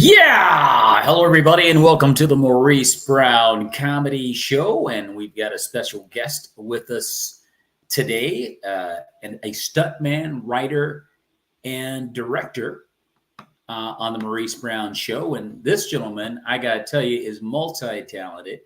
Yeah! Hello, everybody, and welcome to the Maurice Brown Comedy Show. And we've got a special guest with us today, and a stuntman, writer, and director on the Maurice Brown Show. And this gentleman, I got to tell you, is multi-talented.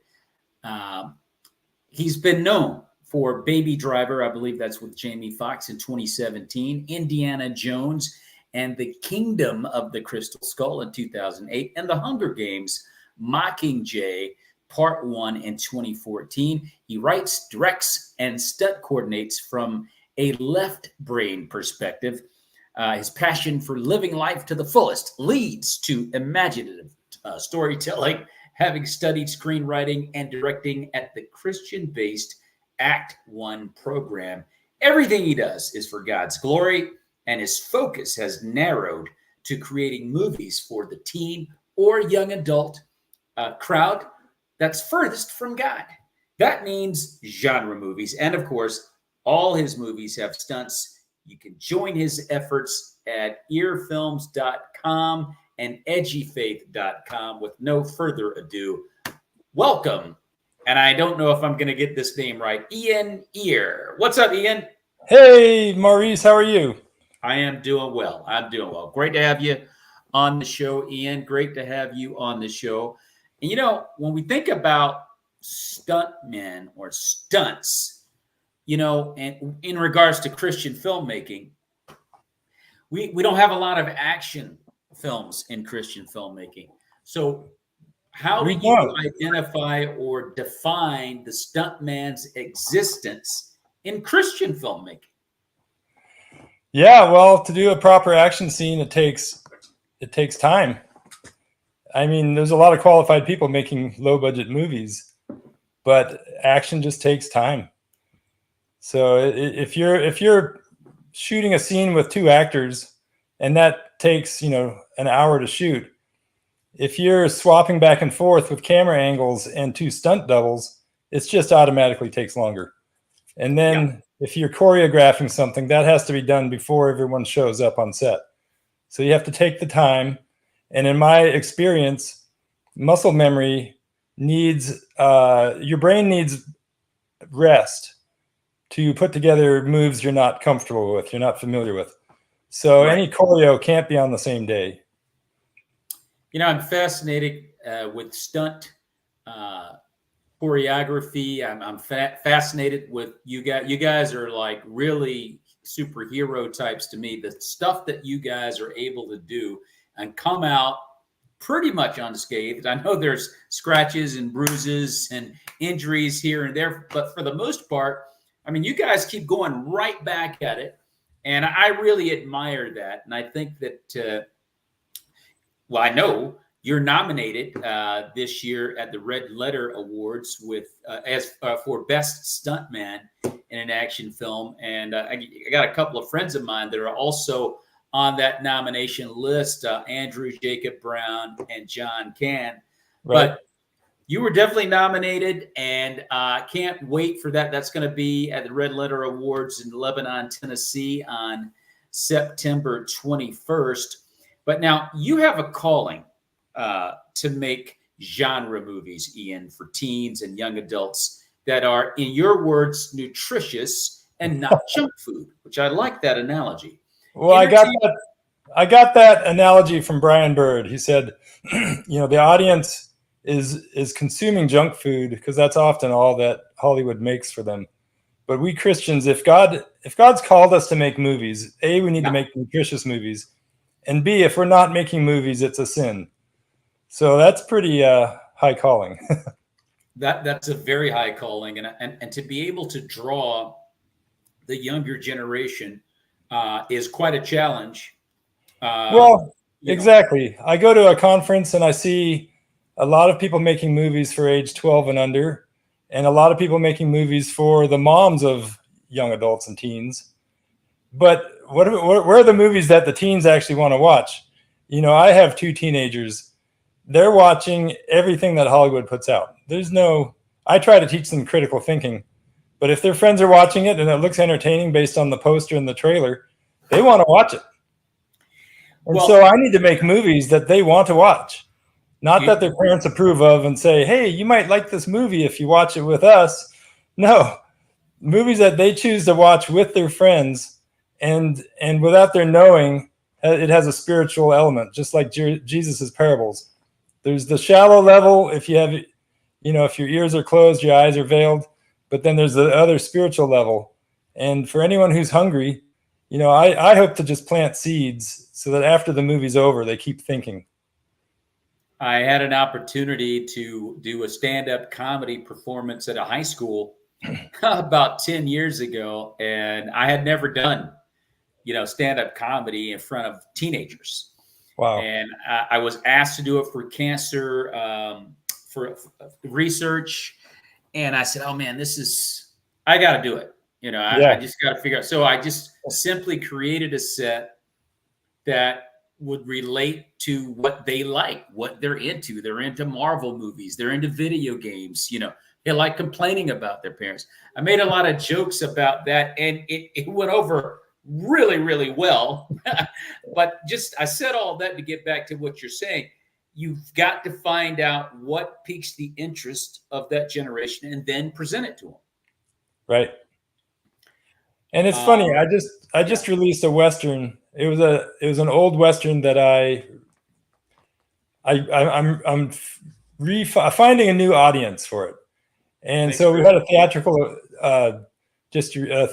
He's been known for Baby Driver, I believe that's with Jamie Foxx in 2017, Indiana Jones, and The Kingdom of the Crystal Skull in 2008, and The Hunger Games, Mockingjay, Part 1 in 2014. He writes, directs, and stunt coordinates from a left brain perspective. His passion for living life to the fullest leads to imaginative storytelling, having studied screenwriting and directing at the Christian-based Act One program. Everything he does is for God's glory, and his focus has narrowed to creating movies for the teen or young adult crowd that's furthest from God. That means genre movies. And of course, all his movies have stunts. You can join his efforts at earfilms.com and edgyfaith.com. With no further ado, welcome. And I don't know if I'm going to get this name right. Ian Eyre. What's up, Ian? Hey, Maurice. How are you? I am doing well. I'm doing well. Great to have you on the show, Ian. Great to have you on the show. And, you know, when we think about stuntmen or stunts, you know, and in regards to Christian filmmaking, we don't have a lot of action films in Christian filmmaking. So how do you identify or define the stuntman's existence in Christian filmmaking? Yeah, well, to do a proper action scene, it takes time. I mean, there's a lot of qualified people making low budget movies, but action just takes time. So if you're shooting a scene with two actors and that takes, an hour to shoot, if you're swapping back and forth with camera angles and two stunt doubles, it just automatically takes longer. And then if you're choreographing something, that has to be done before everyone shows up on set. So you have to take the time. And in my experience, muscle memory needs, your brain needs rest to put together moves you're not comfortable with, you're not familiar with. So any choreo can't be on the same day. You know, I'm fascinated with stunt choreography. I'm fascinated with you guys. You guys are like really superhero types to me. The stuff that you guys are able to do and come out pretty much unscathed. I know there's scratches and bruises and injuries here and there, but for the most part, I mean, you guys keep going right back at it. And I really admire that. And I think that, well, I know you're nominated this year at the Red Letter Awards with for Best Stuntman in an Action Film. And I got a couple of friends of mine that are also on that nomination list, Andrew Jacob Brown and John Can. Right. But you were definitely nominated, and can't wait for that. That's going to be at the Red Letter Awards in Lebanon, Tennessee on September 21st. But now you have a calling to make genre movies, Ian, for teens and young adults that are, in your words, nutritious and not junk food, which I like that analogy. Well, I got that analogy from Brian Bird. He said, the audience is consuming junk food because that's often all that Hollywood makes for them. But we Christians, if God's called us to make movies, A, we need to make nutritious movies, and B, if we're not making movies, it's a sin. So that's pretty high calling. That's a very high calling, and to be able to draw the younger generation is quite a challenge. Exactly. I go to a conference and I see a lot of people making movies for age 12 and under, and a lot of people making movies for the moms of young adults and teens. But where are the movies that the teens actually want to watch? I have two teenagers. They're watching everything that Hollywood puts out. I try to teach them critical thinking, but if their friends are watching it and it looks entertaining based on the poster and the trailer, they want to watch it. And so I need to make movies that they want to watch, not that their parents approve of and say, hey, you might like this movie if you watch it with us. No, movies that they choose to watch with their friends, and without their knowing, it has a spiritual element, just like Jesus's parables. There's the shallow level, if you have, if your ears are closed, your eyes are veiled, but then there's the other spiritual level. And for anyone who's hungry, I hope to just plant seeds so that after the movie's over, they keep thinking. I had an opportunity to do a stand-up comedy performance at a high school about 10 years ago, and I had never done, stand-up comedy in front of teenagers. Wow. And I was asked to do it for cancer, for research. And I said, oh man, I got to do it. I just got to figure out. So I just simply created a set that would relate to what they like, what they're into. They're into Marvel movies. They're into video games. They like complaining about their parents. I made a lot of jokes about that, and it went over really, really well. But I said all that to get back to what you're saying. You've got to find out what piques the interest of that generation and then present it to them. Right. And it's funny. I just released a Western. It was an old Western that I'm finding a new audience for it. And so we had a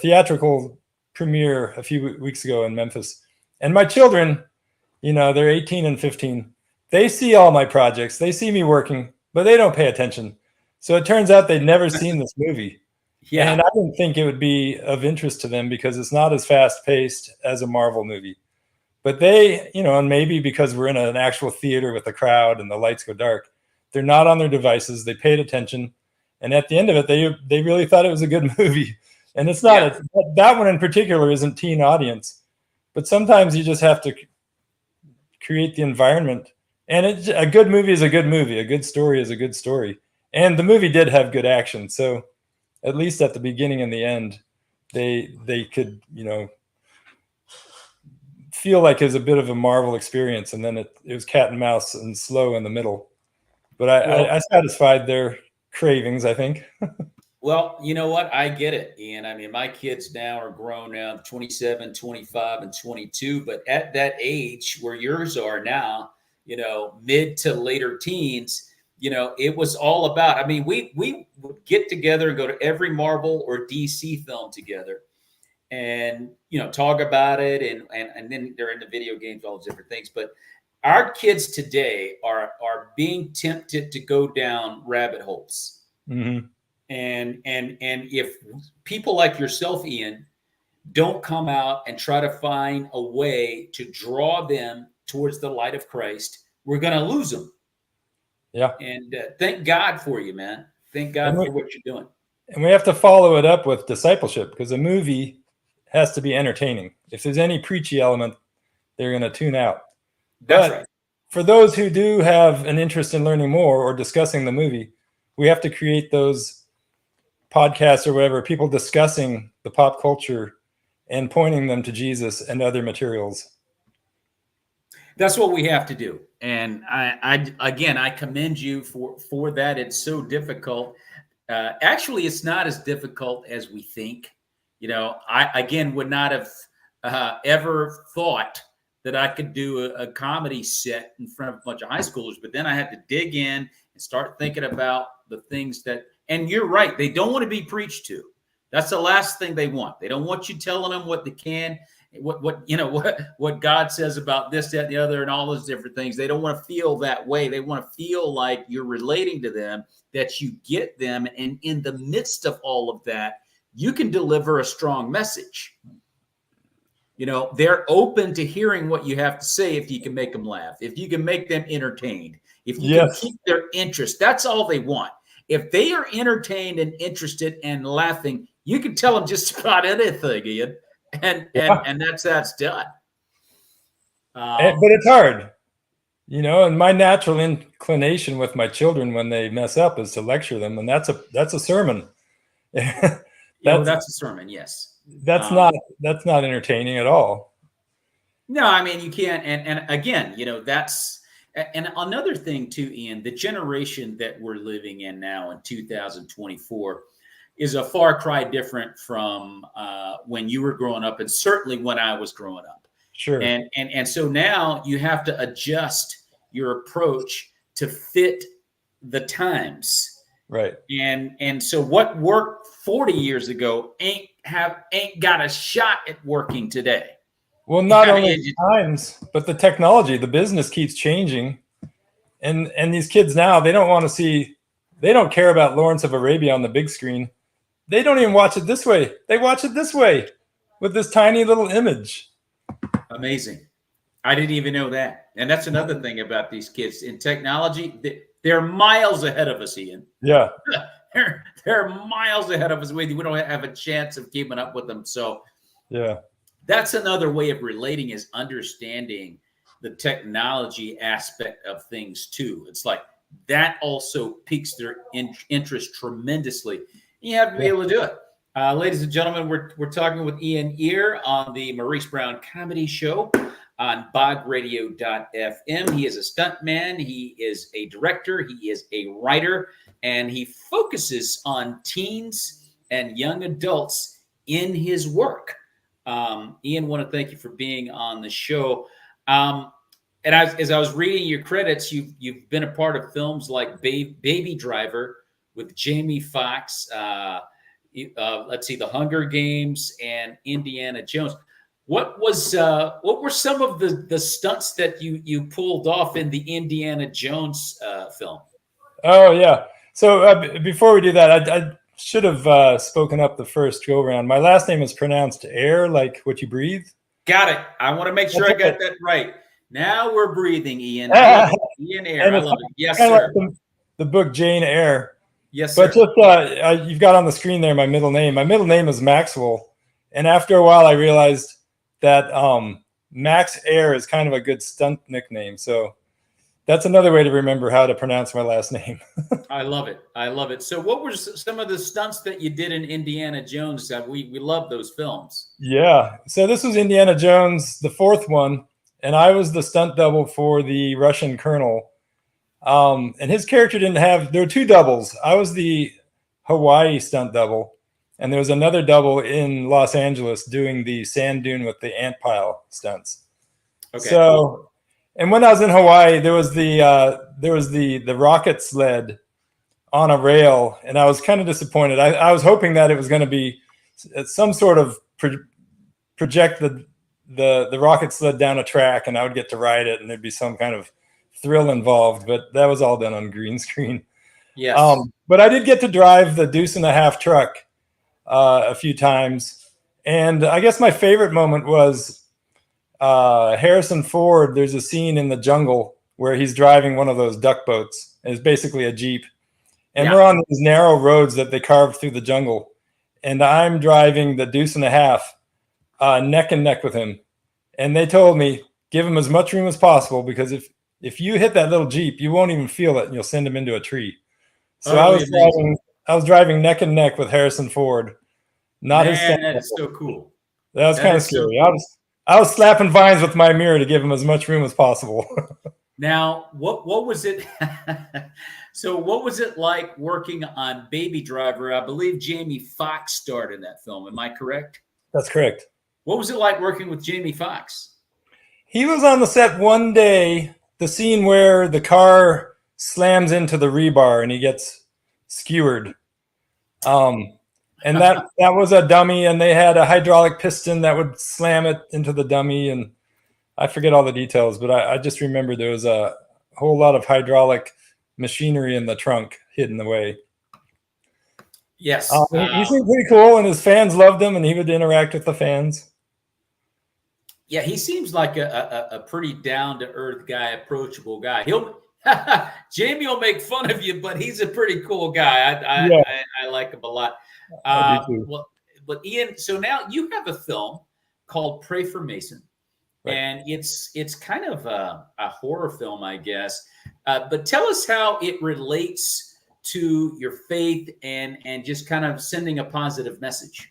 theatrical premiere a few weeks ago in Memphis. And my children, they're 18 and 15. They see all my projects. They see me working, but they don't pay attention. So it turns out they'd never seen this movie. Yeah. And I didn't think it would be of interest to them because it's not as fast paced as a Marvel movie. But they, and maybe because we're in an actual theater with a crowd and the lights go dark, they're not on their devices. They paid attention. And at the end of it, they really thought it was a good movie. And it's not, that one in particular isn't teen audience. But sometimes you just have to create the environment. And a good movie is a good movie. A good story is a good story. And the movie did have good action. So at least at the beginning and the end, they could, feel like it was a bit of a Marvel experience. And then it was cat and mouse and slow in the middle. But I satisfied their cravings, I think. Well, you know what? I get it, Ian. I mean, my kids now are grown now, 27, 25, and 22. But at that age where yours are now, mid to later teens, it was all about, I mean, we would get together and go to every Marvel or DC film together and, talk about it. And then they're into video games, all those different things. But our kids today are being tempted to go down rabbit holes. Mm-hmm. And if people like yourself, Ian, don't come out and try to find a way to draw them towards the light of Christ, we're going to lose them. Yeah. And thank God for you, man. Thank God for what you're doing. And we have to follow it up with discipleship because a movie has to be entertaining. If there's any preachy element, they're going to tune out. That's right. For those who do have an interest in learning more or discussing the movie, we have to create those podcasts or whatever, people discussing the pop culture and pointing them to Jesus and other materials. That's what we have to do. And I commend you for that. It's so difficult. Actually, it's not as difficult as we think. I would not have ever thought that I could do a comedy set in front of a bunch of high schoolers, but then I had to dig in and start thinking about the things that, and you're right, they don't want to be preached to. That's the last thing they want. They don't want you telling them what they can, what God says about this, that, and the other, and all those different things. They don't want to feel that way. They want to feel like you're relating to them, that you get them, and in the midst of all of that, you can deliver a strong message. They're open to hearing what you have to say if you can make them laugh, if you can make them entertained, if you can keep their interest. That's all they want. If they are entertained and interested and laughing, you can tell them just about anything, Ian, and that's done. But it's hard, and my natural inclination with my children when they mess up is to lecture them, and that's a sermon. That's a sermon, yes. That's not entertaining at all. No, I mean you can't. And again, that's and another thing too, Ian. The generation that we're living in now in 2024 is a far cry different from when you were growing up, and certainly when I was growing up. Sure. And so now you have to adjust your approach to fit the times. Right. And so what worked 40 years ago ain't got a shot at working today. Well, not only the times, but the technology, the business keeps changing. And these kids now, they don't care about Lawrence of Arabia on the big screen. They don't even watch it this way. They watch it this way with this tiny little image. Amazing. I didn't even know that. And that's another thing about these kids in technology. They're miles ahead of us, Ian. Yeah. They're miles ahead of us. We don't have a chance of keeping up with them. So yeah, that's another way of relating, is understanding the technology aspect of things too. It's like that also piques their interest tremendously. You have to be able to do it. Ladies and gentlemen, we're talking with Ian Eyre on the Maurice Brown Comedy Show on bogradio.fm. He is a stuntman. He is a director. He is a writer, and he focuses on teens and young adults in his work. Ian, want to thank you for being on the show. And as I was reading your credits, you've been a part of films like Baby Driver with Jamie Foxx. Let's see, The Hunger Games and Indiana Jones. What were some of the stunts that you pulled off in the Indiana Jones film? Oh yeah. So before we do that, I should have spoken up the first go around. My last name is pronounced Eyre, like what you breathe. Got it. I want to make sure I got that right. Now we're breathing, Ian. Ian Eyre. I love it. Yes, sir. Like the book Jane Eyre. Yes, sir. But just you've got on the screen there my middle name. My middle name is Maxwell, and after a while, I realized that Max Eyre is kind of a good stunt nickname. So that's another way to remember how to pronounce my last name. I love it. I love it. So what were some of the stunts that you did in Indiana Jones? We love those films. Yeah. So this was Indiana Jones, the fourth one, and I was the stunt double for the Russian colonel. And his character there were two doubles. I was the Hawaii stunt double, and there was another double in Los Angeles doing the sand dune with the ant pile stunts. Okay. So, and when I was in Hawaii, there was the rocket sled on a rail, and I was kind of disappointed. I was hoping that it was going to be some sort of project the rocket sled down a track, and I would get to ride it, and there'd be some kind of thrill involved, but that was all done on green screen. Yes. But I did get to drive the deuce and a half truck a few times, and I guess my favorite moment was Harrison Ford. There's a scene in the jungle where he's driving one of those duck boats. It's basically a Jeep, and we're on these narrow roads that they carved through the jungle, and I'm driving the deuce and a half neck and neck with him, and they told me give him as much room as possible, because if you hit that little Jeep, you won't even feel it, and you'll send him into a tree. So I was driving neck and neck with Harrison Ford. That is so cool. That was kind of scary. So cool. I was slapping vines with my mirror to give him as much room as possible. Now, what was it? So what was it like working on Baby Driver? I believe Jamie Foxx starred in that film. Am I correct? That's correct. What was it like working with Jamie Foxx? He was on the set one day. The scene where the car slams into the rebar and he gets skewered. And that was a dummy, and they had a hydraulic piston that would slam it into the dummy. And I forget all the details, but I just remember there was a whole lot of hydraulic machinery in the trunk hidden away. Yes. He seemed pretty cool, and his fans loved him, and he would interact with the fans. Yeah, he seems like a pretty down-to-earth guy, approachable guy. Jamie will make fun of you, but he's a pretty cool guy. I like him a lot. But Ian, so now you have a film called Pray for Mason, right, and it's kind of a horror film, I guess. But tell us how it relates to your faith and just kind of sending a positive message.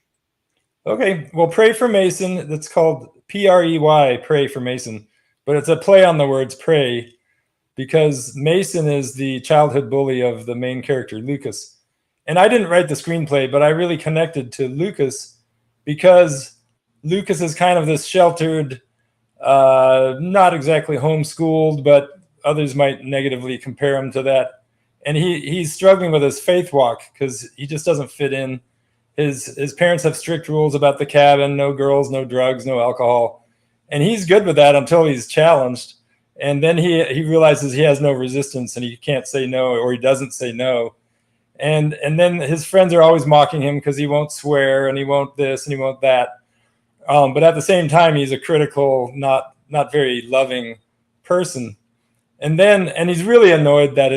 Okay, well, Pray for Mason. That's called Prey, pray for Mason, but it's a play on the words pray, because Mason is the childhood bully of the main character, Lucas. And I didn't write the screenplay, but I really connected to Lucas because Lucas is kind of this sheltered, not exactly homeschooled, but others might negatively compare him to that. And he's struggling with his faith walk because he just doesn't fit in. His parents have strict rules about the cabin: no girls, no drugs, no alcohol. And he's good with that until he's challenged. And then he realizes he has no resistance and he can't say no, or he doesn't say no. And then his friends are always mocking him because he won't swear and he won't this and he won't that. But at the same time, he's a critical, not very loving person. And he's really annoyed that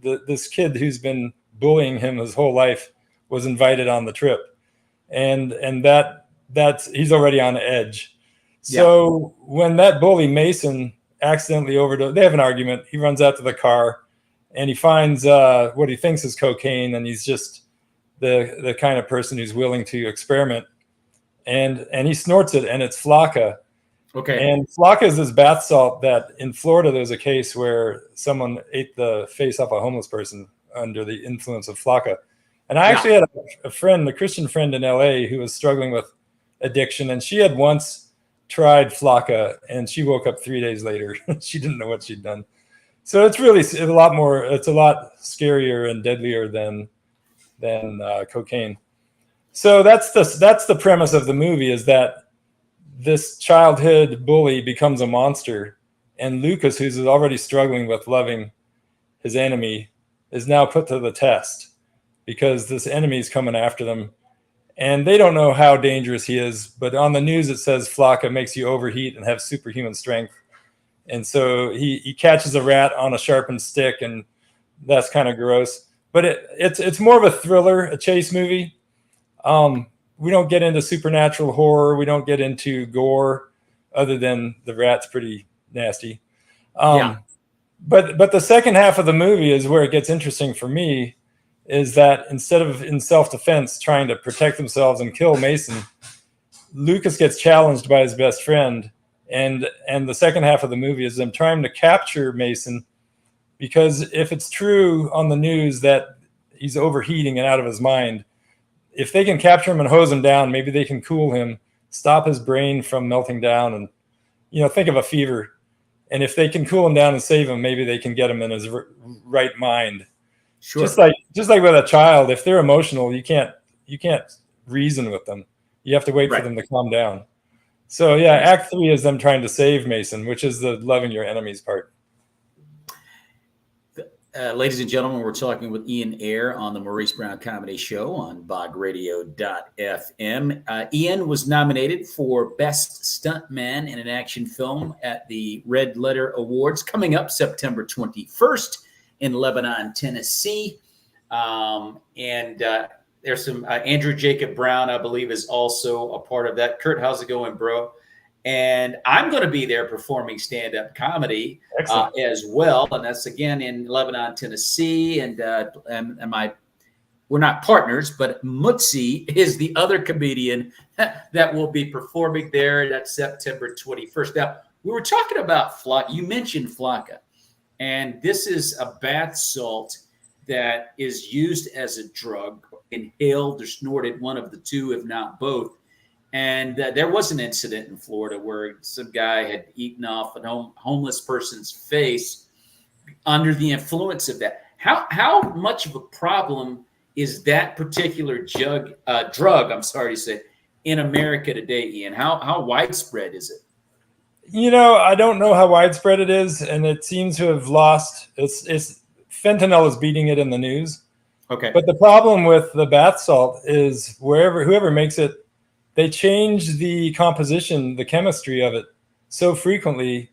this kid who's been bullying him his whole life was invited on the trip, and that's he's already on edge. So when that bully Mason accidentally overdosed, they have an argument. He runs out to the car, and he finds what he thinks is cocaine, and he's just the kind of person who's willing to experiment. And he snorts it, and it's Flocka. Okay. And Flocka is this bath salt that in Florida there's a case where someone ate the face off a homeless person under the influence of Flocka. And I actually had a friend, a Christian friend in LA, who was struggling with addiction, and she had once tried Flocka, and she woke up 3 days later. She didn't know what she'd done. So it's really a lot more. It's a lot scarier and deadlier than cocaine. So that's the premise of the movie, is that this childhood bully becomes a monster, and Lucas, who's already struggling with loving his enemy, is now put to the test because this enemy is coming after them, and they don't know how dangerous he is. But on the news it says Flocka makes you overheat and have superhuman strength, and so he catches a rat on a sharpened stick, and that's kind of gross. But it's more of a thriller, a chase movie. We don't get into supernatural horror. We don't get into gore, other than the rat's pretty nasty. But the second half of the movie is where it gets interesting for me, is that instead of in self-defense trying to protect themselves and kill Mason, Lucas gets challenged by his best friend. And the second half of the movie is them trying to capture Mason, because if it's true on the news that he's overheating and out of his mind, if they can capture him and hose him down, maybe they can cool him, stop his brain from melting down, and think of a fever. And if they can cool him down and save him, maybe they can get him in his right mind. Sure. Just like with a child, if they're emotional, you can't reason with them. You have to wait for them to calm down. So Act 3 is them trying to save Mason, which is the loving your enemies part. Ladies and gentlemen, we're talking with Eyre on the Maurice Brown Comedy Show on bogradio.fm. Ian was nominated for Best Stuntman in an Action Film at the Red Letter Awards coming up September 21st in Lebanon, Tennessee. There's some Andrew Jacob Brown, I believe, is also a part of that. Kurt, how's it going, bro? And I'm going to be there performing stand-up comedy as well, and that's again in Lebanon, Tennessee. And we're not partners, but Mutzi is the other comedian that will be performing there. That's September 21st. Now, we were talking about Flocka. You mentioned Flocka, and this is a bath salt that is used as a drug, inhaled or snorted, one of the two, if not both. And there was an incident in Florida where some guy had eaten off a homeless person's face under the influence of that. How much of a problem is that particular drug, I'm sorry to say, in America today, Ian? How widespread is it? I don't know how widespread it is, and it seems to have lost. It's fentanyl is beating it in the news. Okay. But the problem with the bath salt is whoever makes it, they change the composition, the chemistry of it so frequently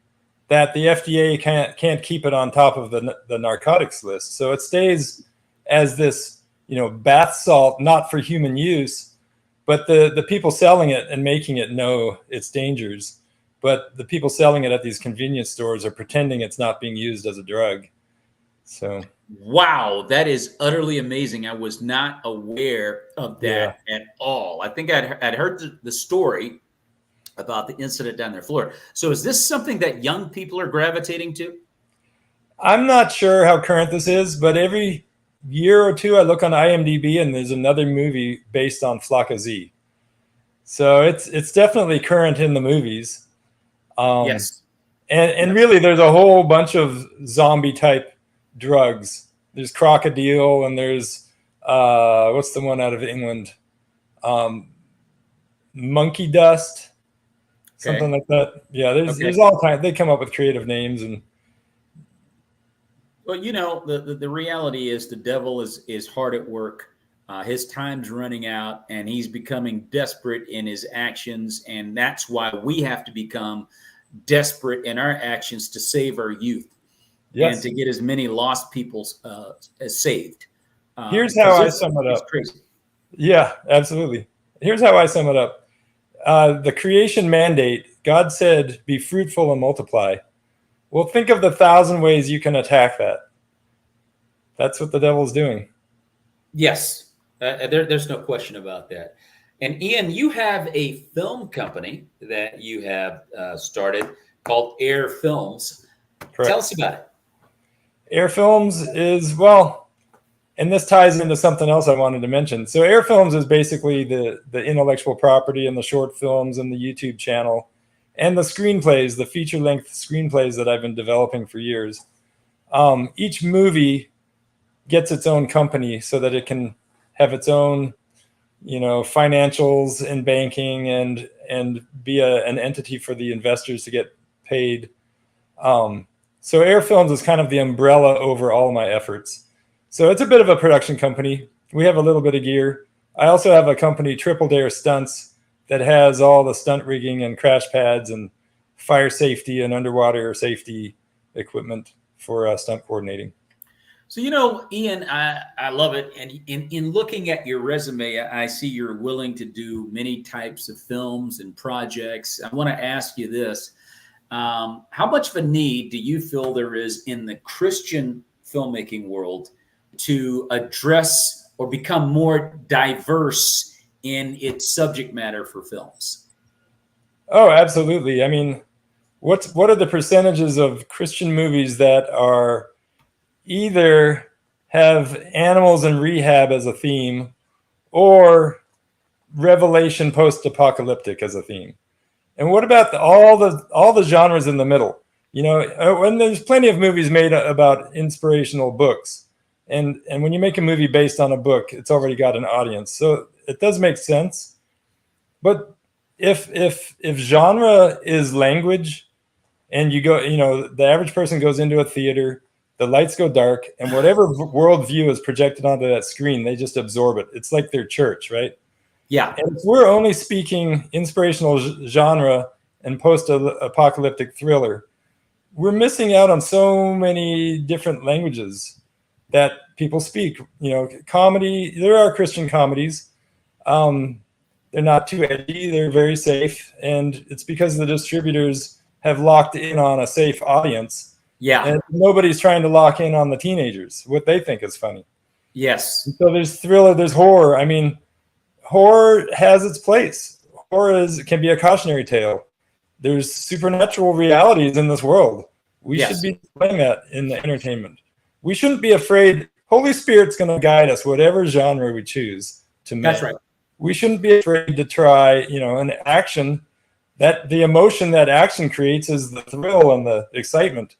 that the FDA can't keep it on top of the narcotics list. So it stays as this, bath salt, not for human use, but the people selling it and making it know its dangers. But the people selling it at these convenience stores are pretending it's not being used as a drug. So. Wow, that is utterly amazing. I was not aware of that at all. I think I'd heard the story about the incident down there in Florida. So is this something that young people are gravitating to? I'm not sure how current this is, but every year or two I look on IMDb and there's another movie based on Flocka Z. So it's definitely current in the movies. Yes. And really there's a whole bunch of zombie type drugs. There's crocodile and there's what's the one out of England? Monkey dust, something like that. Yeah, there's all kinds. They come up with creative names. And well, you know, the reality is the devil is hard at work. His time's running out, and he's becoming desperate in his actions, and that's why we have to become desperate in our actions to save our youth, and to get as many lost people as saved. Here's how I sum it up. Crazy. Yeah, absolutely. Here's how I sum it up. The creation mandate, God said, be fruitful and multiply. Well, think of the 1,000 ways you can attack that. That's what the devil's doing. Yes, there's no question about that. And Ian, you have a film company that you have started called Eyre Films. Correct. Tell us about it. Eyre Films is, well, and this ties into something else I wanted to mention. So Eyre Films is basically the intellectual property and the short films and the YouTube channel and the screenplays, the feature-length screenplays that I've been developing for years. Each movie gets its own company so that it can have its own, you know, financials and banking and be an entity for the investors to get paid. So Eyre Films is kind of the umbrella over all my efforts. So it's a bit of a production company. We have a little bit of gear. I also have a company, Triple Dare Stunts, that has all the stunt rigging and crash pads and fire safety and underwater safety equipment for stunt coordinating. So, you know, Ian, I love it. And in looking at your resume, I see you're willing to do many types of films and projects. I want to ask you this. How much of a need do you feel there is in the Christian filmmaking world to address or become more diverse in its subject matter for films? Oh, absolutely. I mean, what are the percentages of Christian movies that are either have animals in rehab as a theme or revelation post-apocalyptic as a theme? And what about all the genres in the middle? You know, when there's plenty of movies made about inspirational books. And when you make a movie based on a book, it's already got an audience. So it does make sense. But if genre is language and you go, you know, the average person goes into a theater, the lights go dark, and whatever worldview is projected onto that screen, they just absorb it. It's like their church, right? Yeah. And if we're only speaking inspirational genre and post-apocalyptic thriller, we're missing out on so many different languages that people speak. You know, comedy, there are Christian comedies. They're not too edgy. They're very safe. And it's because the distributors have locked in on a safe audience. Yeah. And nobody's trying to lock in on the teenagers, what they think is funny. Yes. And so there's thriller, there's horror. I mean, horror has its place. Horror can be a cautionary tale. There's supernatural realities in this world. We should be playing that in the entertainment. We shouldn't be afraid. Holy Spirit's going to guide us, whatever genre we choose to make. That's right. We shouldn't be afraid to try, you know, an action. That the emotion that action creates is the thrill and the excitement.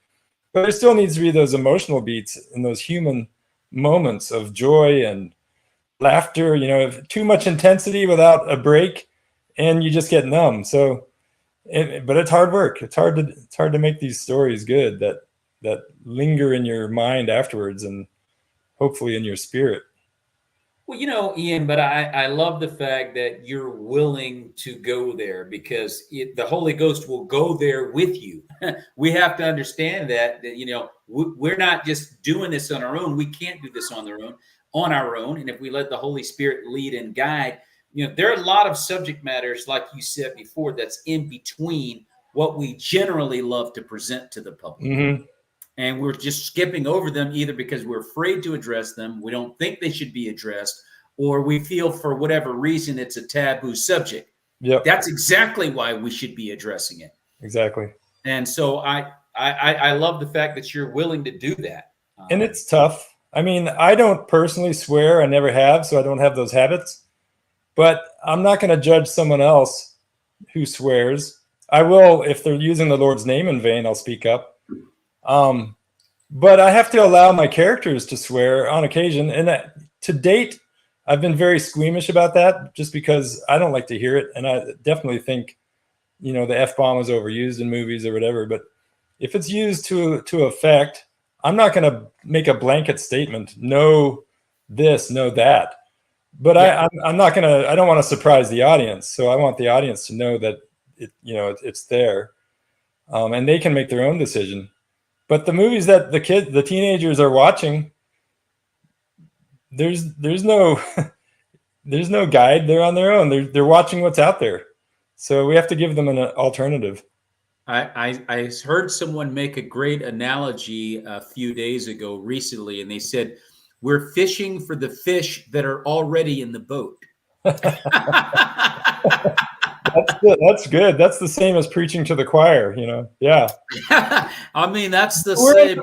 But there still needs to be those emotional beats and those human moments of joy and laughter. You know, too much intensity without a break, and you just get numb. So, but it's hard work. It's hard to make these stories good that linger in your mind afterwards and hopefully in your spirit. Well, you know, Ian, but I love the fact that you're willing to go there because the Holy Ghost will go there with you. We have to understand that you know, we're not just doing this on our own. We can't do this on our own. And if we let the Holy Spirit lead and guide, you know, there are a lot of subject matters, like you said before, that's in between what we generally love to present to the public. Mm-hmm. And we're just skipping over them either because we're afraid to address them, we don't think they should be addressed, or we feel for whatever reason it's a taboo subject. Yep. That's exactly why we should be addressing it. Exactly. And so I love the fact that you're willing to do that. And it's tough. I mean, I don't personally swear. I never have, so I don't have those habits. But I'm not going to judge someone else who swears. I will, if they're using the Lord's name in vain, I'll speak up. But I have to allow my characters to swear on occasion. And to date, I've been very squeamish about that just because I don't like to hear it. And I definitely think, you know, the F-bomb was overused in movies or whatever. But if it's used to effect, I'm not going to make a blanket statement. No this, no that. But yeah. I'm not going to, I don't want to surprise the audience. So I want the audience to know that it's there. And they can make their own decision. But the movies that the teenagers are watching, there's no there's no guide. They're on their own. They're watching what's out there. So we have to give them an alternative. I heard someone make a great analogy a few days ago recently, and they said, we're fishing for the fish that are already in the boat. That's good. That's the same as preaching to the choir, you know? Yeah. I mean, that's the same.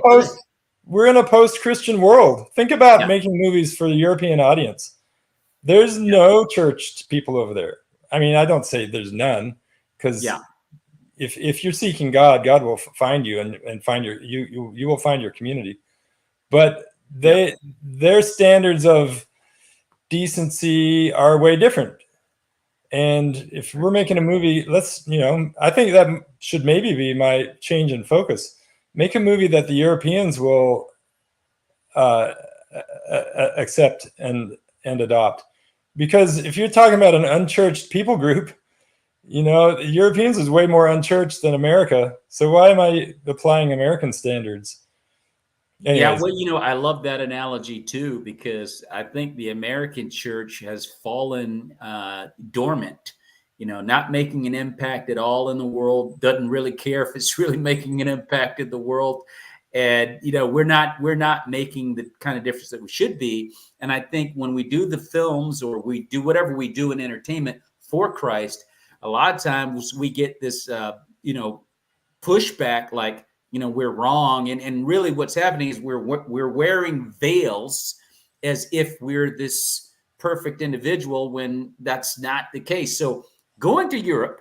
We're in a post-Christian world. Think about making movies for the European audience. There's no church people over there. I mean, I don't say there's none, because if you're seeking God, God will find you and find you will find your community. But their standards of decency are way different. And if we're making a movie, I think that should maybe be my change in focus. Make a movie that the Europeans will accept and adopt. Because if you're talking about an unchurched people group, you know, the Europeans is way more unchurched than America. So why am I applying American standards? Anyways. Yeah, well, you know, I love that analogy too, because I think the American church has fallen dormant, you know, not making an impact at all in the world, doesn't really care if it's really making an impact in the world. And, you know, we're not making the kind of difference that we should be. And I think when we do the films or we do whatever we do in entertainment for Christ, a lot of times we get this, pushback, like, you know, we're wrong. And really what's happening is we're wearing veils as if we're this perfect individual when that's not the case. So going to Europe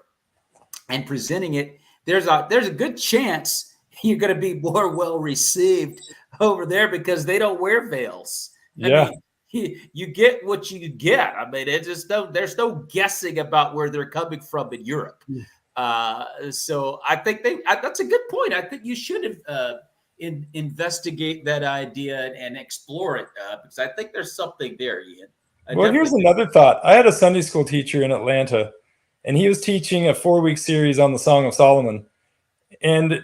and presenting it, there's a good chance you're going to be more well received over there because they don't wear veils. Yeah. I mean, you get what you get. I mean, there's no guessing about where they're coming from in Europe. So I think that's a good point. I think you should investigate that idea and explore it because I think there's something there, Ian. Well, here's another thought. I had a Sunday school teacher in Atlanta, and he was teaching a 4-week series on the Song of Solomon. And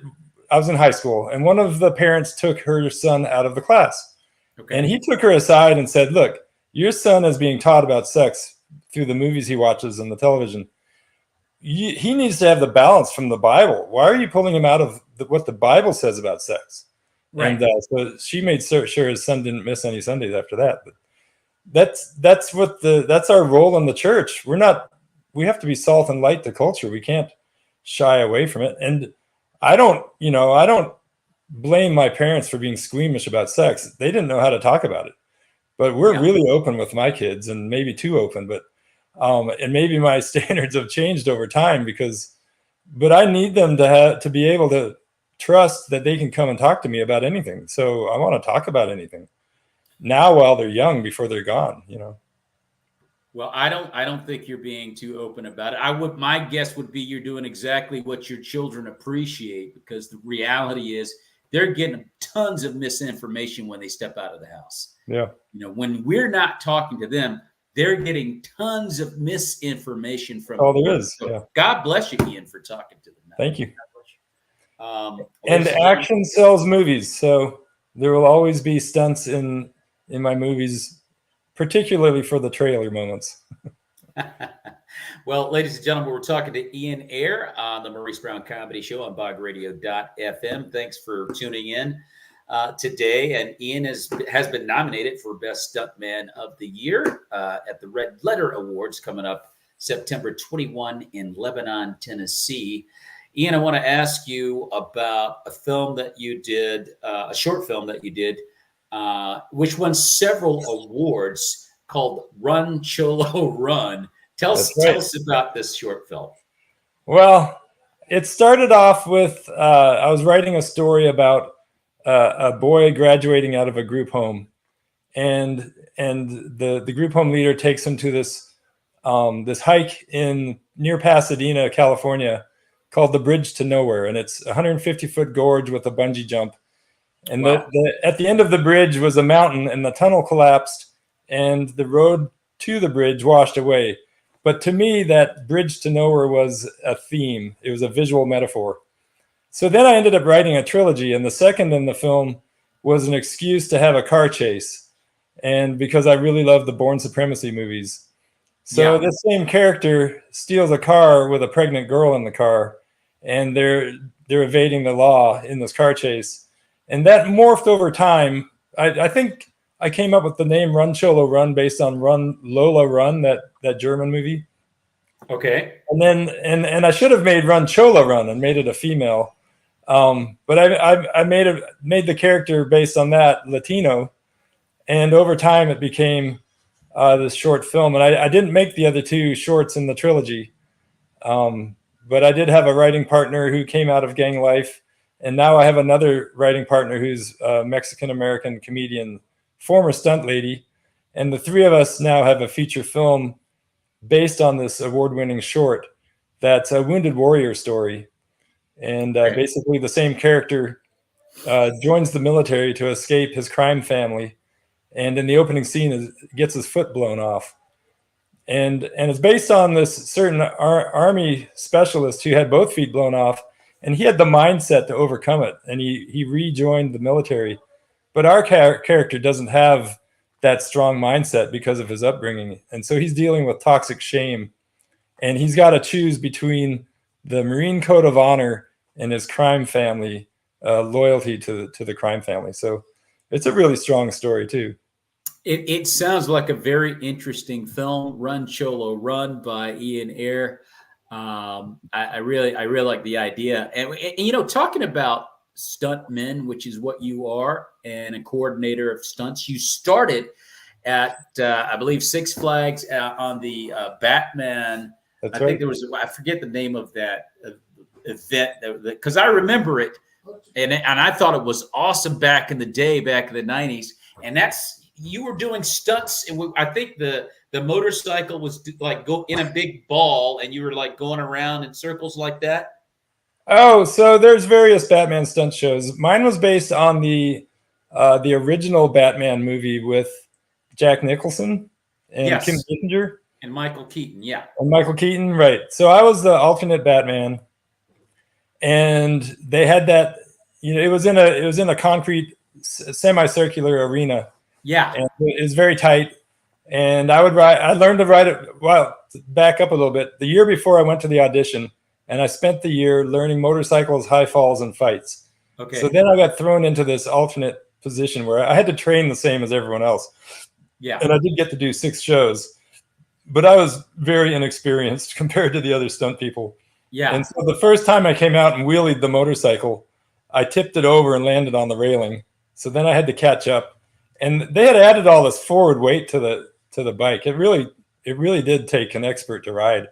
I was in high school, and one of the parents took her son out of the class. Okay. And he took her aside and said, look, your son is being taught about sex through the movies he watches on the television. He needs to have the balance from the Bible. Why are you pulling him out of what the Bible says about sex? Right. And so she made sure his son didn't miss any Sundays after that. But that's our role in the church. We have to be salt and light to culture. We can't shy away from it. And I don't blame my parents for being squeamish about sex. They didn't know how to talk about it. But we're really open with my kids, and maybe too open, but and maybe my standards have changed over time but I need them to be able to trust that they can come and talk to me about anything. So I want to talk about anything now while they're young, before they're gone, you know? Well, I don't think you're being too open about it. My guess would be you're doing exactly what your children appreciate, because the reality is they're getting tons of misinformation when they step out of the house. Yeah. You know, when we're not talking to them, they're getting tons of misinformation from. Oh, there is. So yeah. God bless you, Ian, for talking to them. Thank you. And action sells movies, so there will always be stunts in my movies, particularly for the trailer moments. Well, ladies and gentlemen, we're talking to Ian Eyre on the Maurice Brown Comedy Show on bogradio.fm. Thanks for tuning in today. And Ian has been nominated for Best Stuntman of the Year at the Red Letter Awards coming up September 21 in Lebanon, Tennessee. Ian, I want to ask you about a film that you did, a short film that you did, which won several awards, called Run Cholo Run. Tell us about this short film. Well, it started off with I was writing a story about a boy graduating out of a group home, and the group home leader takes him to this hike near Pasadena, California, called the Bridge to Nowhere, and it's a 150-foot gorge with a bungee jump. And Wow. at the end of the bridge was a mountain, and the tunnel collapsed, and the road to the bridge washed away. But to me, that Bridge to Nowhere was a theme. It was a visual metaphor. So then I ended up writing a trilogy, and the second in the film was an excuse to have a car chase. And because I really love the Bourne Supremacy movies. So this same character steals a car with a pregnant girl in the car, and they're evading the law in this car chase. And that morphed over time. I think I came up with the name Run Cholo Run based on Run Lola Run, that German movie. Okay. And then and I should have made Run Cholo Run and made it a female. But I made the character based on that, Latino. And over time it became this short film. And I didn't make the other two shorts in the trilogy. But I did have a writing partner who came out of gang life. And now I have another writing partner who's a Mexican-American comedian, former stunt lady. And the three of us now have a feature film based on this award-winning short that's a wounded warrior story. And basically the same character joins the military to escape his crime family. And in the opening scene, gets his foot blown off. And it's based on this certain army specialist who had both feet blown off. And he had the mindset to overcome it, and he rejoined the military. But our character doesn't have that strong mindset because of his upbringing, and so he's dealing with toxic shame, and he's got to choose between the Marine Code of Honor and his crime family, loyalty to the crime family. So it's a really strong story too. It sounds like a very interesting film, Run Cholo Run by Ian Eyre. I really like the idea, and you know, talking about stuntmen, which is what you are, and a coordinator of stunts. You started at I believe Six Flags on the Batman. That's I right. think there was, I forget the name of that event, because I remember it, and I thought it was awesome back in the day, back in the 90s. And you were doing stunts, and I think the motorcycle was like go in a big ball, and you were like going around in circles like that. Oh, so there's various Batman stunt shows. Mine was based on the original Batman movie with Jack Nicholson and Kim Basinger and Michael Keaton. Yeah, and Michael Keaton, right? So I was the alternate Batman, and they had that. You know, it was in a semicircular arena. Yeah, and it was very tight. And I learned to ride it. Well, back up a little bit. The year before I went to the audition, and I spent the year learning motorcycles, high falls, and fights. okay. So then I got thrown into this alternate position where I had to train the same as everyone else. Yeah. And I did get to do 6 shows, but I was very inexperienced compared to the other stunt people. Yeah. And so the first time I came out and wheelied the motorcycle, I tipped it over and landed on the railing. So then I had to catch up. And they had added all this forward weight to the bike. It really did take an expert to ride.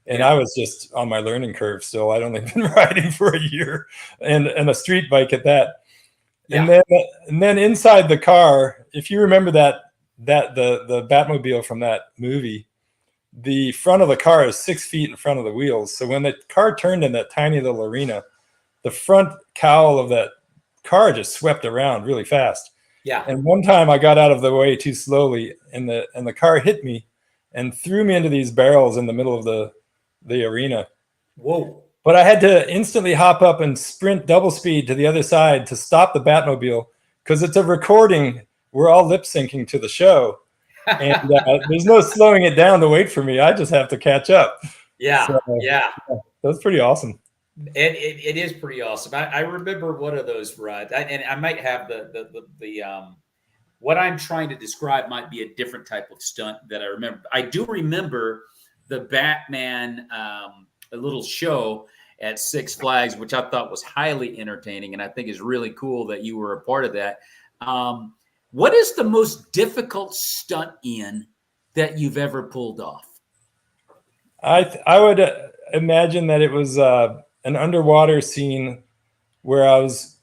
And I was just on my learning curve still. I'd only been riding for a year, and a street bike at that. Yeah. And then inside the car, if you remember the Batmobile from that movie, the front of the car is 6 feet in front of the wheels. So when the car turned in that tiny little arena, the front cowl of that car just swept around really fast. Yeah. And one time I got out of the way too slowly, and the car hit me and threw me into these barrels in the middle of the arena. Whoa. But I had to instantly hop up and sprint double speed to the other side to stop the Batmobile, because it's a recording. We're all lip syncing to the show. And there's no slowing it down to wait for me. I just have to catch up. Yeah. So, yeah. That's pretty awesome. It is pretty awesome. I remember one of those rides, and I might have the what I'm trying to describe might be a different type of stunt that I remember. I do remember the Batman a little show at Six Flags, which I thought was highly entertaining, and I think is really cool that you were a part of that. What is the most difficult stunt in that you've ever pulled off? I would imagine that it was an underwater scene where I was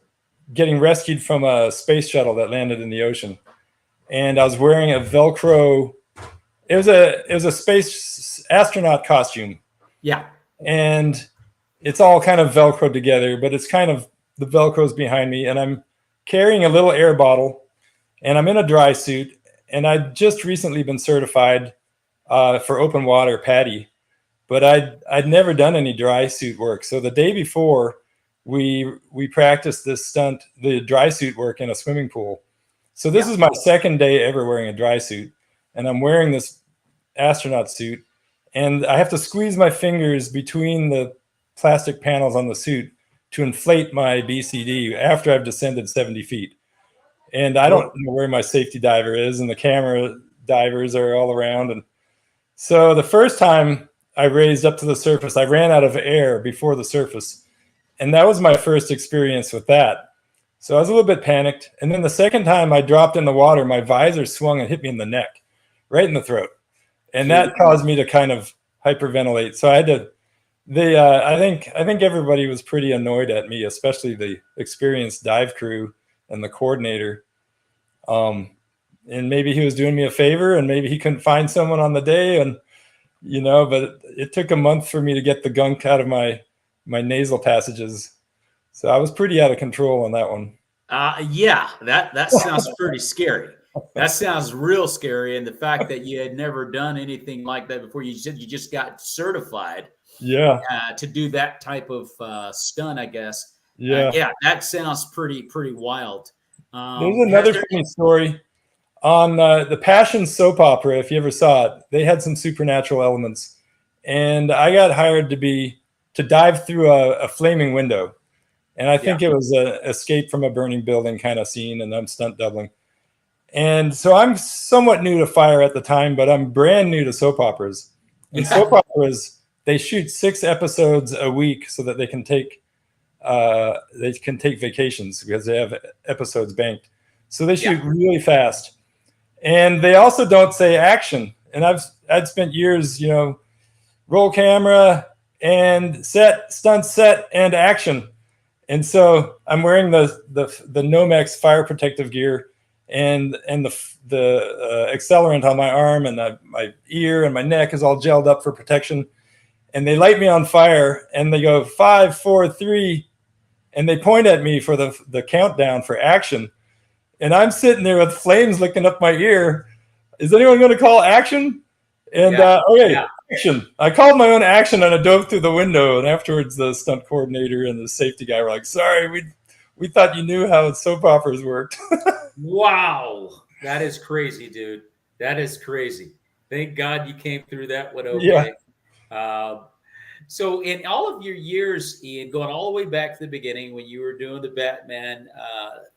getting rescued from a space shuttle that landed in the ocean, and I was wearing a Velcro. It was a space astronaut costume. Yeah, and it's all kind of Velcro together, but it's kind of the Velcro's behind me, and I'm carrying a little air bottle, and I'm in a dry suit, and I'd just recently been certified for open water PADI, but I'd never done any dry suit work. So the day before, we practiced this stunt, the dry suit work in a swimming pool. So this is my second day ever wearing a dry suit, and I'm wearing this astronaut suit, and I have to squeeze my fingers between the plastic panels on the suit to inflate my BCD after I've descended 70 feet. And I don't know where my safety diver is, and the camera divers are all around. And so the first time I raised up to the surface, I ran out of air before the surface. And that was my first experience with that. So I was a little bit panicked. And then the second time I dropped in the water, my visor swung and hit me in the neck, right in the throat. And that caused me to kind of hyperventilate. So I had to, I think everybody was pretty annoyed at me, especially the experienced dive crew and the coordinator. And maybe he was doing me a favor, and maybe he couldn't find someone on the day, and but it took a month for me to get the gunk out of my nasal passages. So I was pretty out of control on that one. Yeah, that sounds pretty scary. That sounds real scary. And the fact that you had never done anything like that before, you said you just got certified. Yeah. To do that type of stunt, I guess. Yeah. That sounds pretty wild. There's another funny story on the Passion soap opera. If you ever saw it, they had some supernatural elements, and I got hired to dive through a flaming window, and I think it was an escape from a burning building kind of scene, and I'm stunt doubling. And so I'm somewhat new to fire at the time, but I'm brand new to soap operas. And soap operas, they shoot 6 episodes a week so that they can take vacations because they have episodes banked. So they shoot really fast. And they also don't say action. And I'd spent years, roll camera and stunt set and action. And so I'm wearing the Nomex fire protective gear and the accelerant on my arm, and my ear and my neck is all gelled up for protection. And they light me on fire, and they go 5, 4, 3, and they point at me for the countdown for action. And I'm sitting there with flames licking up my ear. Is anyone going to call action? And action. I called my own action, and I dove through the window. And afterwards, the stunt coordinator and the safety guy were like, "Sorry, we thought you knew how soap operas worked." Wow, that is crazy, dude. That is crazy. Thank God you came through that one okay. Yeah. So in all of your years, Ian, going all the way back to the beginning when you were doing the Batman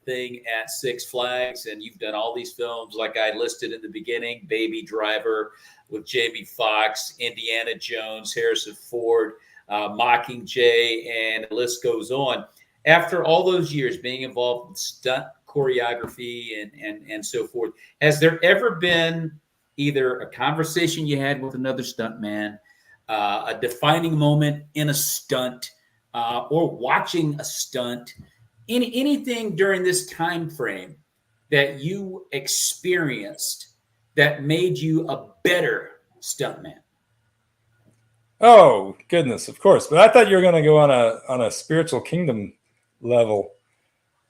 thing at Six Flags, and you've done all these films like I listed in the beginning, Baby Driver with Jamie Foxx, Indiana Jones, Harrison Ford, Mockingjay, and the list goes on. After all those years being involved in stunt choreography and so forth, has there ever been either a conversation you had with another stuntman, a defining moment in a stunt, or watching a stunt, anything during this time frame that you experienced that made you a better stuntman? Oh goodness, of course. But I thought you were going to go on a spiritual kingdom level.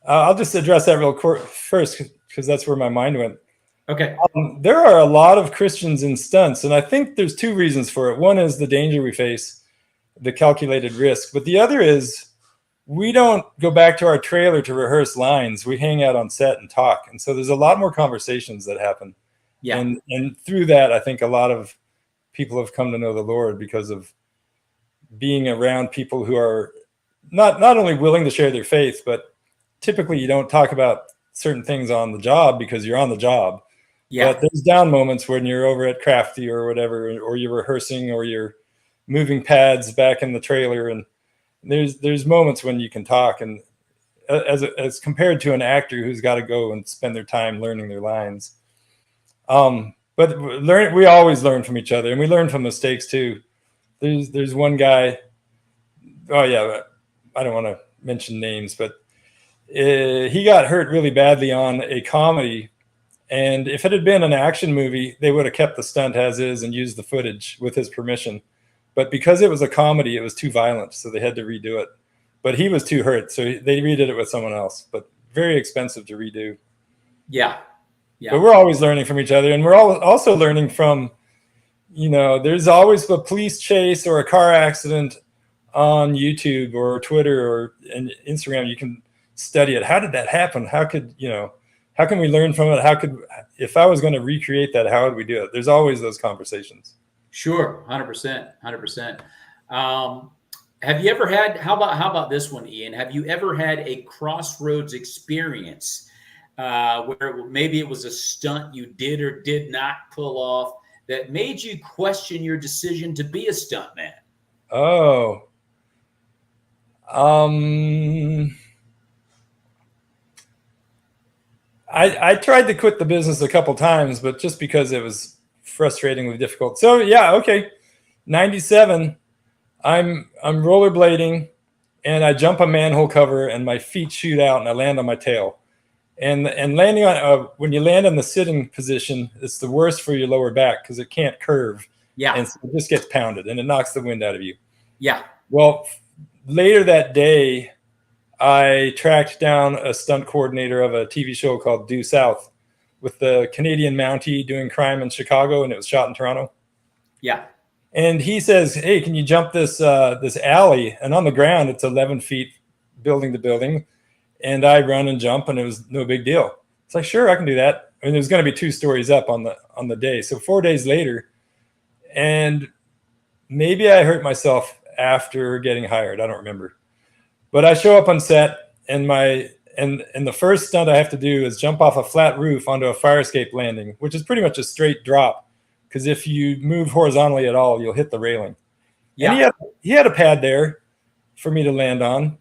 I'll just address that real first because that's where my mind went. Okay. There are a lot of Christians in stunts, and I think there's 2 reasons for it. One is the danger we face, the calculated risk. But the other is we don't go back to our trailer to rehearse lines. We hang out on set and talk. And so there's a lot more conversations that happen. Yeah. And through that, I think a lot of people have come to know the Lord because of being around people who are not only willing to share their faith, but typically you don't talk about certain things on the job because you're on the job. Yeah. But there's down moments when you're over at Crafty or whatever, or you're rehearsing, or you're moving pads back in the trailer, and there's moments when you can talk, and as compared to an actor who's got to go and spend their time learning their lines. But we always learn from each other, and we learn from mistakes too. There's one guy. Oh yeah, I don't want to mention names, but he got hurt really badly on a comedy. And if it had been an action movie, they would have kept the stunt as is and used the footage with his permission. But because it was a comedy, it was too violent, so they had to redo it. But he was too hurt, so they redid it with someone else. But very expensive to redo. Yeah. Yeah. But we're always learning from each other, and we're also learning from, there's always a police chase or a car accident on YouTube or Twitter or Instagram. You can study it. How did that happen? How can we learn from it? If I was going to recreate that, how would we do it? There's always those conversations. Sure. 100%. 100%. Have you ever had, how about this one, Ian? Have you ever had a crossroads experience where maybe it was a stunt you did or did not pull off that made you question your decision to be a stuntman? Oh, I tried to quit the business a couple times, but just because it was frustratingly difficult. So yeah, okay. 97, I'm rollerblading, and I jump a manhole cover, and my feet shoot out, and I land on my tail. And landing on when you land in the sitting position, it's the worst for your lower back because it can't curve. Yeah. And so it just gets pounded, and it knocks the wind out of you. Yeah. Well, later that day, I tracked down a stunt coordinator of a TV show called Due South with the Canadian Mountie doing crime in Chicago, and it was shot in Toronto. Yeah. And he says, "Hey, can you jump this alley?" And on the ground, it's 11 feet building to building. And I run and jump, and it was no big deal. It's like, sure, I can do that. I mean, there's going to be 2 stories up on the day. So 4 days later, and maybe I hurt myself after getting hired. I don't remember. But I show up on set, and the first stunt I have to do is jump off a flat roof onto a fire escape landing, which is pretty much a straight drop. Because if you move horizontally at all, you'll hit the railing. Yeah. And he had a pad there for me to land on.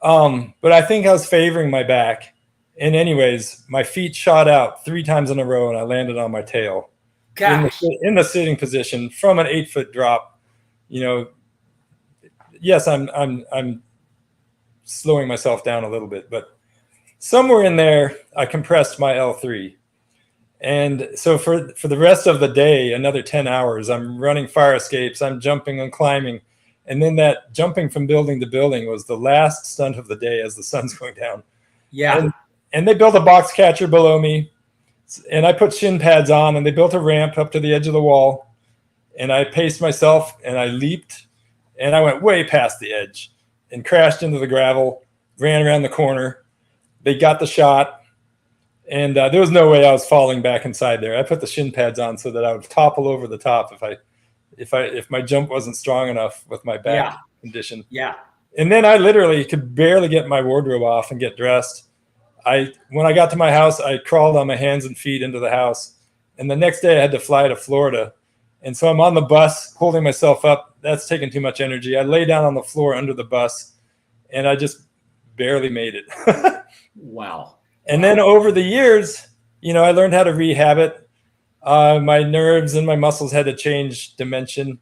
But I think I was favoring my back. And anyways, my feet shot out 3 times in a row, and I landed on my tail. Gosh. In the sitting position from an 8-foot drop. Yes, I'm slowing myself down a little bit, but somewhere in there, I compressed my L3. And so for the rest of the day, another 10 hours, I'm running fire escapes, I'm jumping and climbing. And then that jumping from building to building was the last stunt of the day as the sun's going down. Yeah. And they built a box catcher below me, and I put shin pads on, and they built a ramp up to the edge of the wall. And I paced myself, and I leaped, and I went way past the edge and crashed into the gravel, ran around the corner. They got the shot, and there was no way I was falling back inside there. I put the shin pads on so that I would topple over the top if my jump wasn't strong enough with my back condition. Yeah. And then I literally could barely get my wardrobe off and get dressed. When I got to my house, I crawled on my hands and feet into the house. And the next day I had to fly to Florida. And so I'm on the bus holding myself up. That's taking too much energy. I lay down on the floor under the bus, and I just barely made it. Wow. And then over the years, I learned how to rehab it. My nerves and my muscles had to change dimension,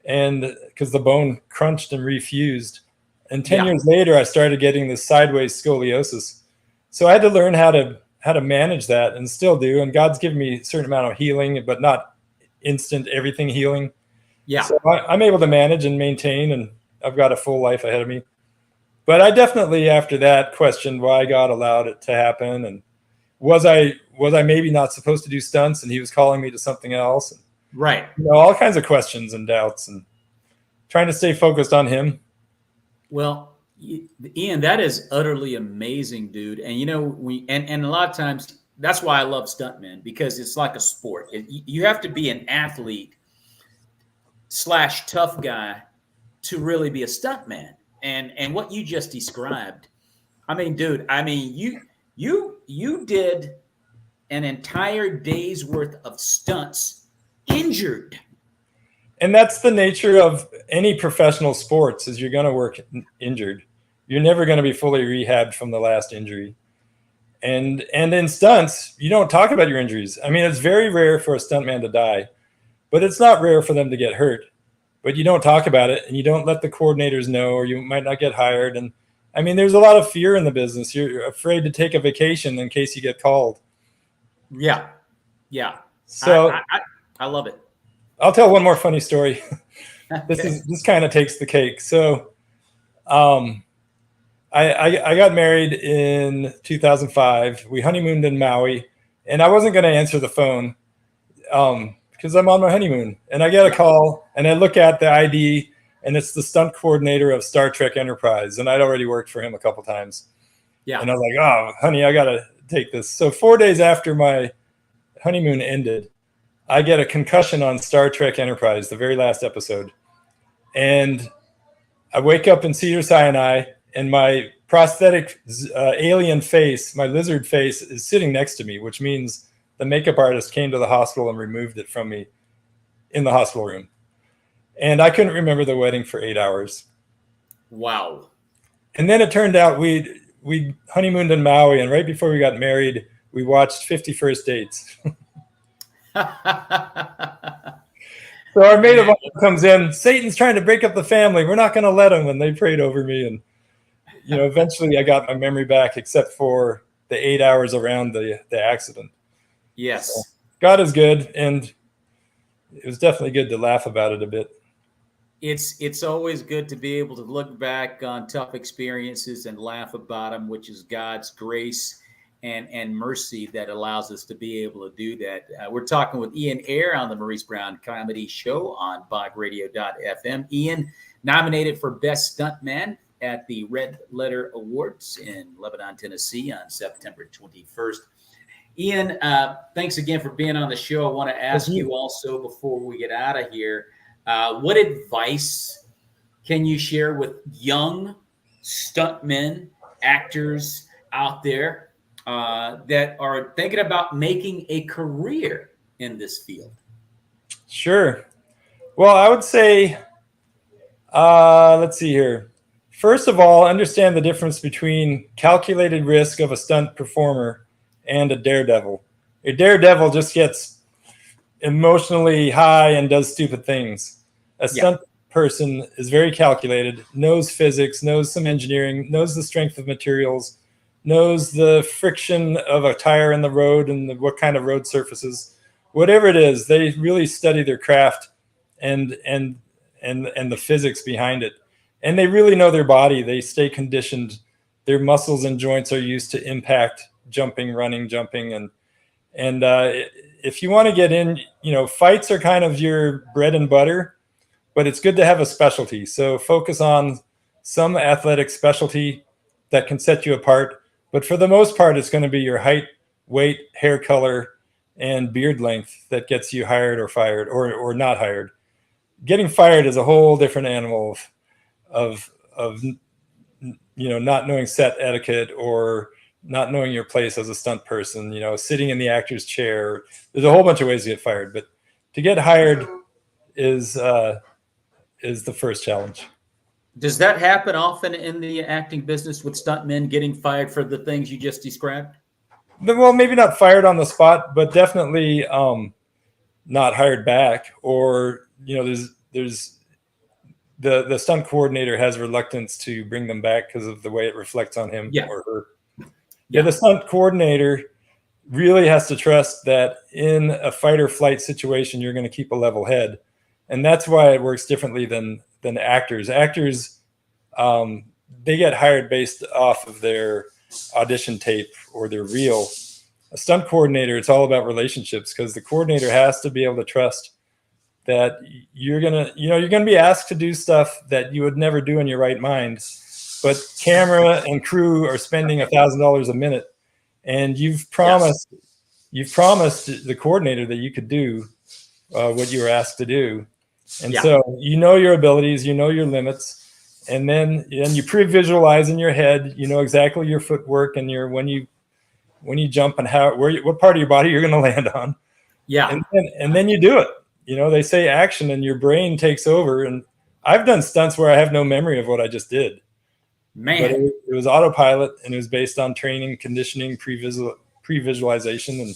and because the bone crunched and refused. And 10 years later, I started getting this sideways scoliosis. So I had to learn how to manage that, and still do. And God's given me a certain amount of healing, but not instant everything healing. Yeah. So I'm able to manage and maintain, and I've got a full life ahead of me. But I definitely, after that, questioned why God allowed it to happen, and was I maybe not supposed to do stunts, and he was calling me to something else? Right. All kinds of questions and doubts, and trying to stay focused on him. Well, Ian, that is utterly amazing, dude. And and a lot of times that's why I love stuntmen, because it's like a sport. You have to be an athlete / tough guy to really be a stuntman. And what you just described, I mean, dude, you did an entire day's worth of stunts injured. And that's the nature of any professional sports, is you're going to work injured. You're never going to be fully rehabbed from the last injury. And in stunts, you don't talk about your injuries. I mean, it's very rare for a stuntman to die, but it's not rare for them to get hurt. But you don't talk about it, and you don't let the coordinators know, or you might not get hired. And I mean, there's a lot of fear in the business. You're afraid to take a vacation in case you get called. Yeah. Yeah. So I love it. I'll tell one more funny story. Okay. This kind of takes the cake. So I got married in 2005. We honeymooned in Maui, and I wasn't going to answer the phone because I'm on my honeymoon. And I get a call, and I look at the ID, and it's the stunt coordinator of Star Trek Enterprise. And I'd already worked for him a couple times. Yeah. And I was like, oh, honey, I got to take this. So 4 days after my honeymoon ended, I get a concussion on Star Trek Enterprise, the very last episode. And I wake up in Cedars-Sinai, and my prosthetic alien face, my lizard face, is sitting next to me, which means the makeup artist came to the hospital and removed it from me in the hospital room. And I couldn't remember the wedding for 8 hours. Wow. And then it turned out we honeymooned in Maui, and right before we got married, we watched 50 First Dates. So our maid of honor comes in. Satan's trying to break up the family. We're not going to let him. And they prayed over me. And, you know, eventually I got my memory back, except for the 8 hours around the accident. Yes. So God is good. And it was definitely good to laugh about it a bit. It's always good to be able to look back on tough experiences and laugh about them, which is God's grace and mercy that allows us to be able to do that. We're talking with Eyre on the Maurice Brown Comedy Show on bogradio.fm. Ian, nominated for Best Stuntman at the Red Letter Awards in Lebanon, Tennessee on September 21st. Ian, thanks again for being on the show. I want to ask you also, before we get out of here, what advice can you share with young stuntmen, actors out there that are thinking about making a career in this field? Sure. Well, I would say, let's see here. First of all, understand the difference between calculated risk of a stunt performer and a daredevil. A daredevil just gets emotionally high and does stupid things. A stunt person is very calculated, knows physics, knows some engineering, knows the strength of materials, knows the friction of a tire in the road and what kind of road surfaces. Whatever it is, they really study their craft and the physics behind it. And they really know their body. They stay conditioned. Their muscles and joints are used to impact, jumping, running, jumping. And if you want to get in, you know, fights are kind of your bread and butter, but it's good to have a specialty. So focus on some athletic specialty that can set you apart. But for the most part, it's going to be your height, weight, hair color, and beard length that gets you hired or fired or not hired. Getting fired is a whole different animal of you know, not knowing set etiquette or not knowing your place as a stunt person, you know, sitting in the actor's chair. There's a whole bunch of ways to get fired, but to get hired is the first challenge. Does that happen often in the acting business with stuntmen getting fired for the things you just described? Well, maybe not fired on the spot, but definitely not hired back. Or, you know, there's the stunt coordinator has reluctance to bring them back because of the way it reflects on him or her. Yeah, the stunt coordinator really has to trust that in a fight or flight situation, you're going to keep a level head. And that's why it works differently than actors. Actors, they get hired based off of their audition tape or their reel. A stunt coordinator, it's all about relationships, because the coordinator has to be able to trust that you're gonna be asked to do stuff that you would never do in your right mind, but camera and crew are spending $1,000 a minute, and you've promised the coordinator that you could do what you were asked to do. And so you know your abilities, you know your limits, and you pre-visualize in your head, you know exactly your footwork and when you when you jump and what part of your body you're going to land on. Yeah. And then you do it. You know, they say action and your brain takes over. And I've done stunts where I have no memory of what I just did. Man. But it was autopilot, and it was based on training, conditioning, pre-visualization,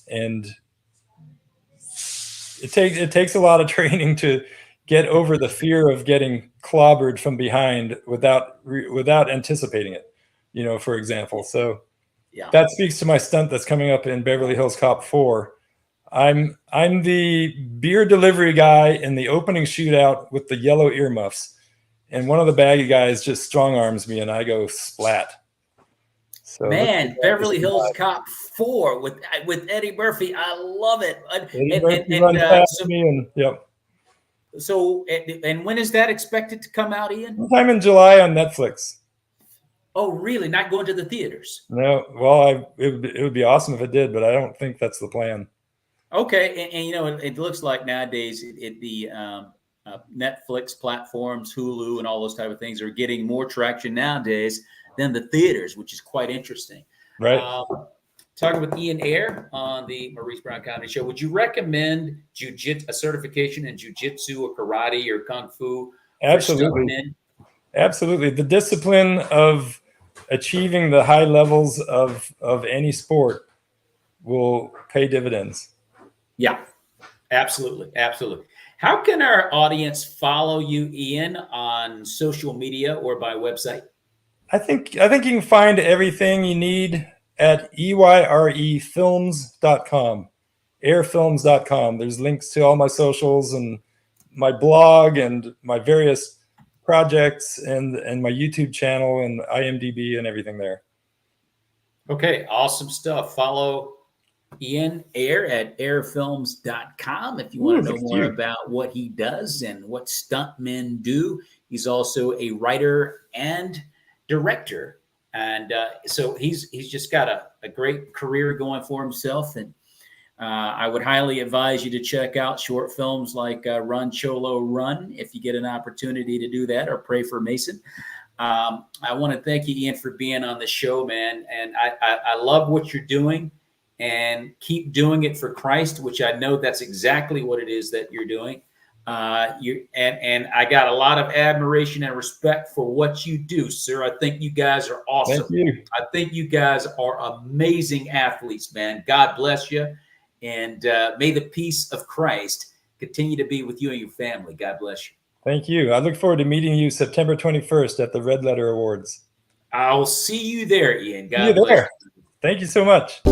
and it takes a lot of training to get over the fear of getting clobbered from behind without anticipating it. You know, for example. So yeah, that speaks to my stunt that's coming up in Beverly Hills Cop 4. I'm the beer delivery guy in the opening shootout with the yellow earmuffs. And one of the baggy guys just strong arms me, and I go splat. So man, Beverly Hills Cop 4 with Eddie Murphy, I love it. So, and when is that expected to come out, Ian? Sometime in July on Netflix. Oh, really? Not going to the theaters? No. Well, it would be awesome if it did, but I don't think that's the plan. Okay, and you know, it looks like nowadays the Netflix platforms, Hulu, and all those type of things are getting more traction nowadays than the theaters, which is quite interesting. Right. Talking with Ian Eyre on the Maurice Brown Comedy Show, would you recommend a certification in jiu-jitsu or karate or kung fu? Absolutely. Absolutely. The discipline of achieving the high levels of any sport will pay dividends. Yeah, absolutely. Absolutely. How can our audience follow you, Ian, on social media or by website? I think you can find everything you need at eyrefilms.com, airfilms.com. There's links to all my socials and my blog and my various projects and my YouTube channel and IMDb and everything there. Okay, awesome stuff. Follow Ian Eyre at airfilms.com if you want to know more about what he does and what stuntmen do. He's also a writer and director, and so he's just got a great career going for himself. And I would highly advise you to check out short films like Run Cholo Run if you get an opportunity to do that, or Pray for Mason. I want to thank you, Ian, for being on the show, man. And I love what you're doing, and keep doing it for Christ, which I know that's exactly what it is that you're doing. And I got a lot of admiration and respect for what you do, sir. I think you guys are awesome. Thank you. I think you guys are amazing athletes, man. God bless you. And may the peace of Christ continue to be with you and your family. God bless you. Thank you. I look forward to meeting you September 21st at the Red Letter Awards. I'll see you there, Ian. God bless you. Thank you so much.